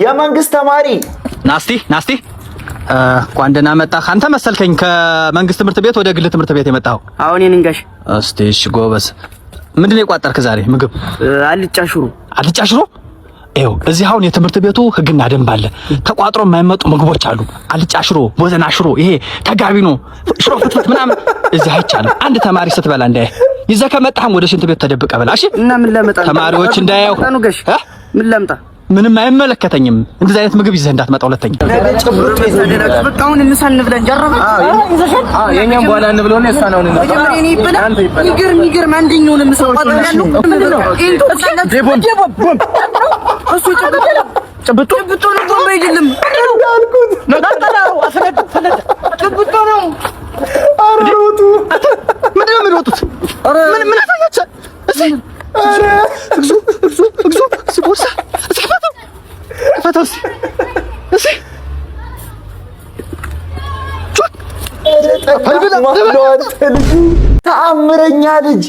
የመንግስት ተማሪ ናስቲ እንኳን ደህና መጣህ። አንተ መሰልከኝ ከመንግስት ትምህርት ቤት ወደ ግል ትምህርት ቤት የመጣው። አሁን የነንጋሽ እስቲ እሺ ጎበዝ። ምንድነው የቋጠርክ ዛሬ ምግብ? አልጫ ሽሮ። ይኸው እዚህ አሁን የትምህርት ቤቱ ህግና ደንብ አለ። ተቋጥሮ የማይመጡ ምግቦች አሉ። አልጫ ሽሮ፣ ቦዘና ሽሮ፣ ይሄ ተጋቢኖ ሽሮ ፍትፍት ምናምን እዚህ አይቻልም። አንድ ተማሪ ስትበላ እንዳይ ይዘህ ከመጣህም ወደ ሽንት ቤት ተደብቀህ በላ። እሺ። እና ምን ላመጣ ተማሪዎች እንዳያዩ። ምን ላምጣ? ምንም አይመለከተኝም። እንደዚህ አይነት ምግብ ይዘህ እንዳትመጣ ሁለተኛ። በቃውን እንሳን ብለን ጀረበ። የኛም በኋላ እንብለውና እሷናውን ይገርም አንደኛውን ምሰው አጥራለሁ። ጭብጦ ነው ቦምብ አይደለም እንዳልኩት ነጣጣው ጭብጦ ነው። አሮቱ ምንድን ነው የሚሮጡት? ምን አሳያቸው? እዚህ ቦርሳ ፈታውስ ተአምረኛ ልጅ